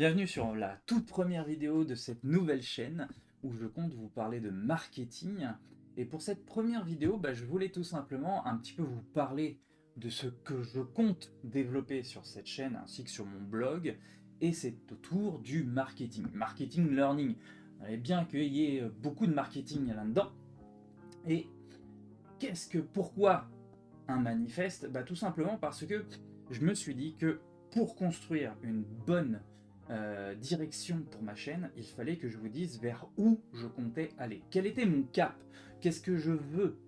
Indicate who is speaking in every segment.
Speaker 1: Bienvenue sur la toute première vidéo de cette nouvelle chaîne où je compte vous parler de marketing. Et pour cette première vidéo, je voulais tout simplement un petit peu vous parler de ce que je compte développer sur cette chaîne ainsi que sur mon blog. Et c'est autour du marketing, marketing learning. Vous savez bien qu'il y ait beaucoup de marketing là-dedans. Et pourquoi un manifeste? Tout simplement parce que je me suis dit que pour construire une bonne direction pour ma chaîne, il fallait que je vous dise vers où je comptais aller. Quel était mon cap? Qu'est-ce que je veux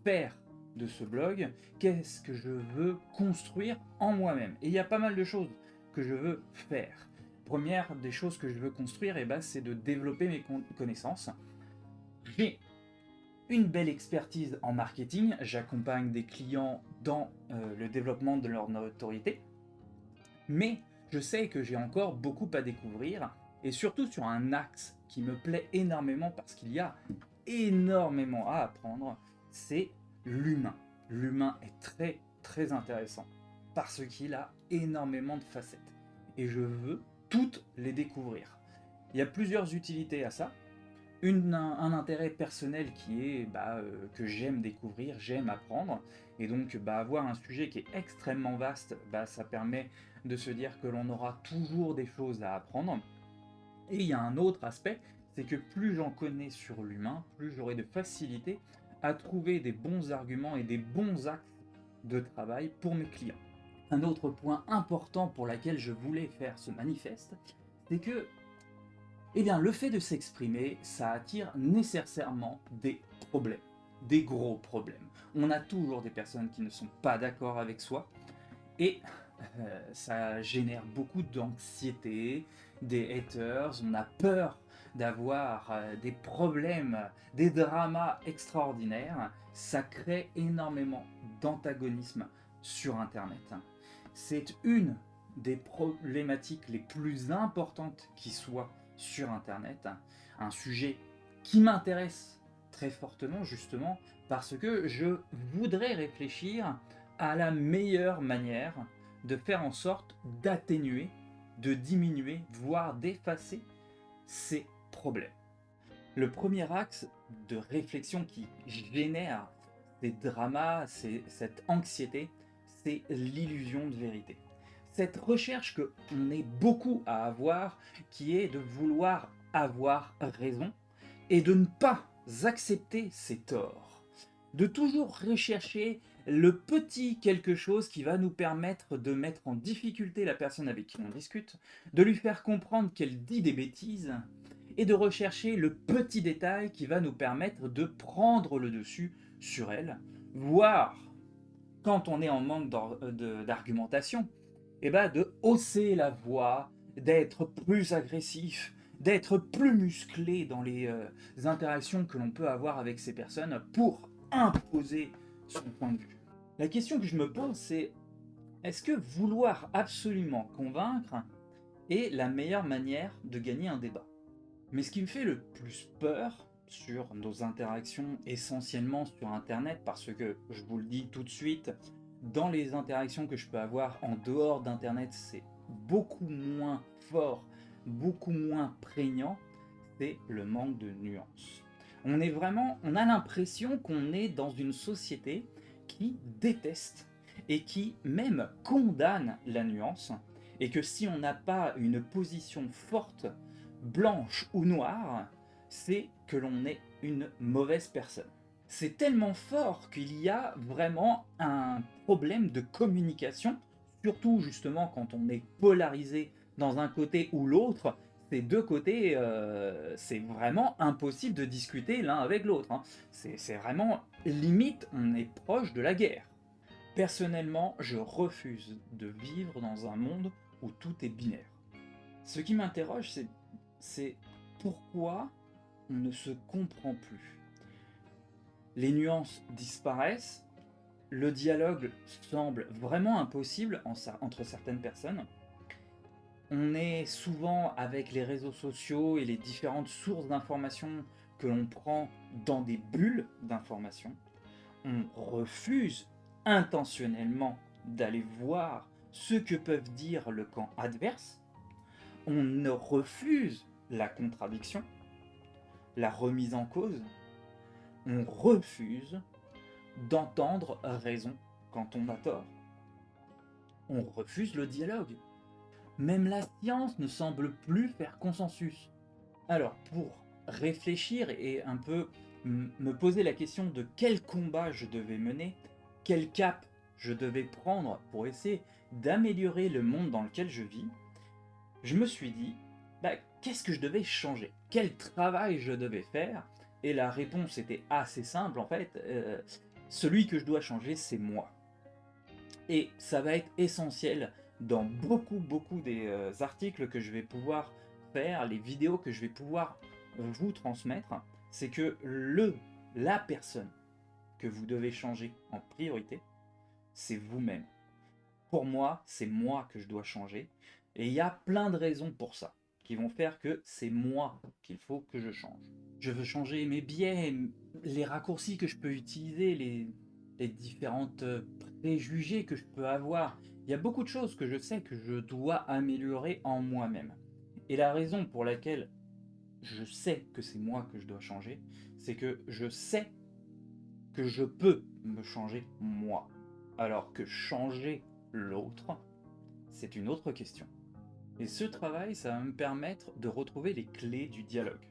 Speaker 1: faire de ce blog? Qu'est-ce que je veux construire en moi-même? Et il y a pas mal de choses que je veux faire. Première des choses que je veux construire, c'est de développer mes connaissances. J'ai une belle expertise en marketing, j'accompagne des clients dans le développement de leur notoriété, mais je sais que j'ai encore beaucoup à découvrir, et surtout sur un axe qui me plaît énormément parce qu'il y a énormément à apprendre, c'est l'humain. L'humain est très très intéressant parce qu'il a énormément de facettes, et je veux toutes les découvrir. Il y a plusieurs utilités à ça. Un intérêt personnel qui est que j'aime découvrir, j'aime apprendre, et donc avoir un sujet qui est extrêmement vaste, ça permet de se dire que l'on aura toujours des choses à apprendre. Et il y a un autre aspect, c'est que plus j'en connais sur l'humain, plus j'aurai de facilité à trouver des bons arguments et des bons axes de travail pour mes clients. Un autre point important pour lequel je voulais faire ce manifeste, c'est que le fait de s'exprimer, ça attire nécessairement des problèmes, des gros problèmes. On a toujours des personnes qui ne sont pas d'accord avec soi, et ça génère beaucoup d'anxiété, des haters, on a peur d'avoir des problèmes, des dramas extraordinaires, ça crée énormément d'antagonisme sur Internet. C'est une des problématiques les plus importantes qui soient sur Internet, un sujet qui m'intéresse très fortement justement parce que je voudrais réfléchir à la meilleure manière de faire en sorte d'atténuer, de diminuer, voire d'effacer ces problèmes. Le premier axe de réflexion qui génère ces dramas, cette anxiété, c'est l'illusion de vérité. Cette recherche qu'on est beaucoup à avoir, qui est de vouloir avoir raison et de ne pas accepter ses torts. De toujours rechercher le petit quelque chose qui va nous permettre de mettre en difficulté la personne avec qui on discute, de lui faire comprendre qu'elle dit des bêtises, et de rechercher le petit détail qui va nous permettre de prendre le dessus sur elle, voire, quand on est en manque d'argumentation, de hausser la voix, d'être plus agressif, d'être plus musclé dans les interactions que l'on peut avoir avec ces personnes pour imposer son point de vue. La question que je me pose, c'est est-ce que vouloir absolument convaincre est la meilleure manière de gagner un débat? Mais ce qui me fait le plus peur sur nos interactions, essentiellement sur Internet, parce que, je vous le dis tout de suite, dans les interactions que je peux avoir en dehors d'Internet, c'est beaucoup moins fort, beaucoup moins prégnant, c'est le manque de nuances. On a l'impression qu'on est dans une société qui déteste et qui même condamne la nuance, et que si on n'a pas une position forte, blanche ou noire, c'est que l'on est une mauvaise personne. C'est tellement fort qu'il y a vraiment un problème de communication, surtout justement quand on est polarisé dans un côté ou l'autre. Ces deux côtés, c'est vraiment impossible de discuter l'un avec l'autre, hein. C'est vraiment limite, on est proche de la guerre. Personnellement, je refuse de vivre dans un monde où tout est binaire. Ce qui m'interroge, c'est pourquoi on ne se comprend plus. Les nuances disparaissent, le dialogue semble vraiment impossible entre certaines personnes. On est souvent avec les réseaux sociaux et les différentes sources d'informations que l'on prend dans des bulles d'informations. On refuse intentionnellement d'aller voir ce que peuvent dire le camp adverse. On ne refuse la contradiction, la remise en cause, on refuse d'entendre raison quand on a tort. On refuse le dialogue. Même la science ne semble plus faire consensus. Alors, pour réfléchir et un peu me poser la question de quel combat je devais mener, quel cap je devais prendre pour essayer d'améliorer le monde dans lequel je vis, je me suis dit, qu'est-ce que je devais changer? Quel travail je devais faire? Et la réponse était assez simple en fait. Celui que je dois changer, c'est moi. Et ça va être essentiel dans beaucoup des articles que je vais pouvoir faire, les vidéos que je vais pouvoir vous transmettre. C'est que la personne que vous devez changer en priorité, c'est vous-même. Pour moi, c'est moi que je dois changer. Et il y a plein de raisons pour ça, qui vont faire que c'est moi qu'il faut que je change. Je veux changer mes biais, les raccourcis que je peux utiliser, les différentes préjugés que je peux avoir. Il y a beaucoup de choses que je sais que je dois améliorer en moi-même. Et la raison pour laquelle je sais que c'est moi que je dois changer, c'est que je sais que je peux me changer moi. Alors que changer l'autre, c'est une autre question. Et ce travail, ça va me permettre de retrouver les clés du dialogue.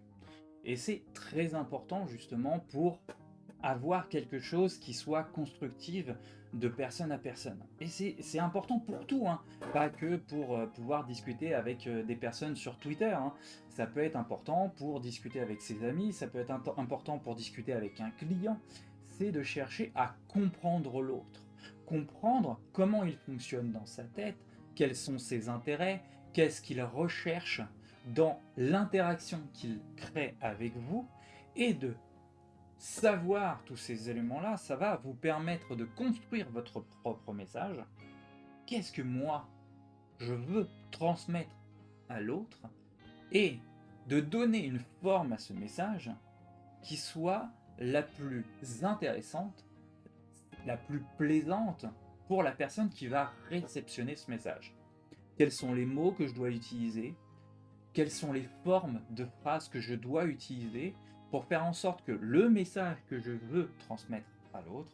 Speaker 1: Et c'est très important justement pour avoir quelque chose qui soit constructive de personne à personne. Et c'est important pour tout, hein. Pas que pour pouvoir discuter avec des personnes sur Twitter, hein. Ça peut être important pour discuter avec ses amis, ça peut être important pour discuter avec un client. C'est de chercher à comprendre l'autre, comprendre comment il fonctionne dans sa tête, quels sont ses intérêts, qu'est-ce qu'il recherche dans l'interaction qu'il crée avec vous, et de savoir tous ces éléments-là, ça va vous permettre de construire votre propre message. Qu'est-ce que moi, je veux transmettre à l'autre, et de donner une forme à ce message qui soit la plus intéressante, la plus plaisante pour la personne qui va réceptionner ce message. Quels sont les mots que je dois utiliser? Quelles sont les formes de phrases que je dois utiliser pour faire en sorte que le message que je veux transmettre à l'autre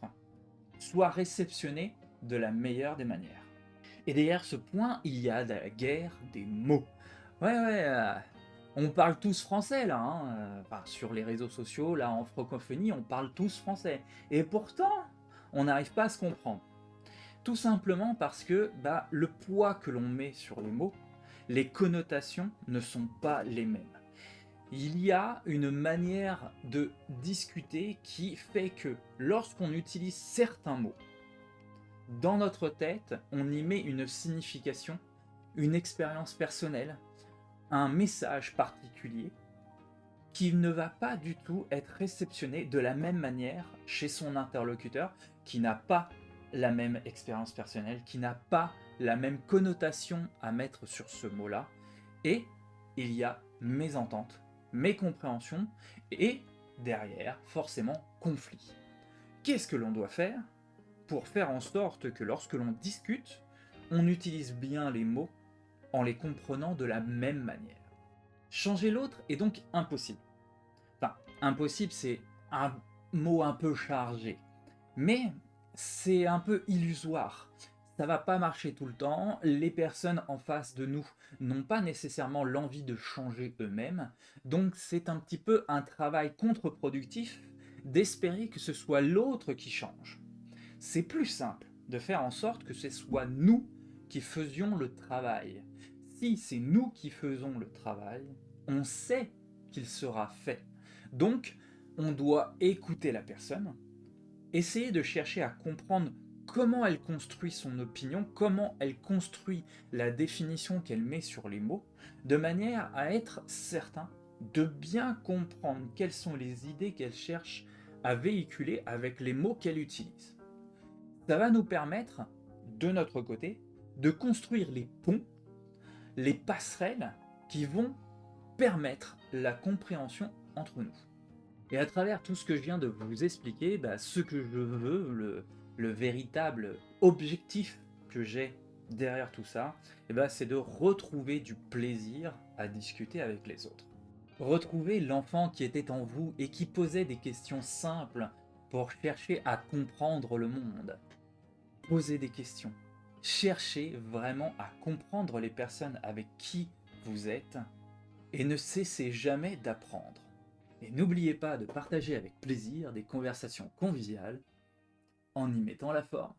Speaker 1: soit réceptionné de la meilleure des manières. Et derrière ce point, il y a la guerre des mots. On parle tous français là, hein, sur les réseaux sociaux, là en francophonie, on parle tous français. Et pourtant, on n'arrive pas à se comprendre. Tout simplement parce que le poids que l'on met sur les mots, les connotations ne sont pas les mêmes. Il y a une manière de discuter qui fait que lorsqu'on utilise certains mots, dans notre tête, on y met une signification, une expérience personnelle, un message particulier qui ne va pas du tout être réceptionné de la même manière chez son interlocuteur qui n'a pas la même expérience personnelle, qui n'a pas la même connotation à mettre sur ce mot-là. Et il y a mésentente, mécompréhension et derrière, forcément, conflit. Qu'est-ce que l'on doit faire pour faire en sorte que lorsque l'on discute, on utilise bien les mots en les comprenant de la même manière? Changer l'autre est donc impossible. Enfin, impossible, c'est un mot un peu chargé. Mais c'est un peu illusoire. Ça va pas marcher tout le temps. Les personnes en face de nous n'ont pas nécessairement l'envie de changer eux-mêmes. Donc c'est un petit peu un travail contre-productif d'espérer que ce soit l'autre qui change. C'est plus simple de faire en sorte que ce soit nous qui faisions le travail. Si c'est nous qui faisons le travail, on sait qu'il sera fait. Donc, on doit écouter la personne, essayer de chercher à comprendre comment elle construit son opinion, comment elle construit la définition qu'elle met sur les mots, de manière à être certain de bien comprendre quelles sont les idées qu'elle cherche à véhiculer avec les mots qu'elle utilise. Ça va nous permettre, de notre côté, de construire les ponts, les passerelles qui vont permettre la compréhension entre nous. Et à travers tout ce que je viens de vous expliquer, ce que je veux, le véritable objectif que j'ai derrière tout ça, eh ben, c'est de retrouver du plaisir à discuter avec les autres. Retrouver l'enfant qui était en vous et qui posait des questions simples pour chercher à comprendre le monde. Posez des questions. Cherchez vraiment à comprendre les personnes avec qui vous êtes et ne cessez jamais d'apprendre. Et n'oubliez pas de partager avec plaisir des conversations conviviales en y mettant la forme.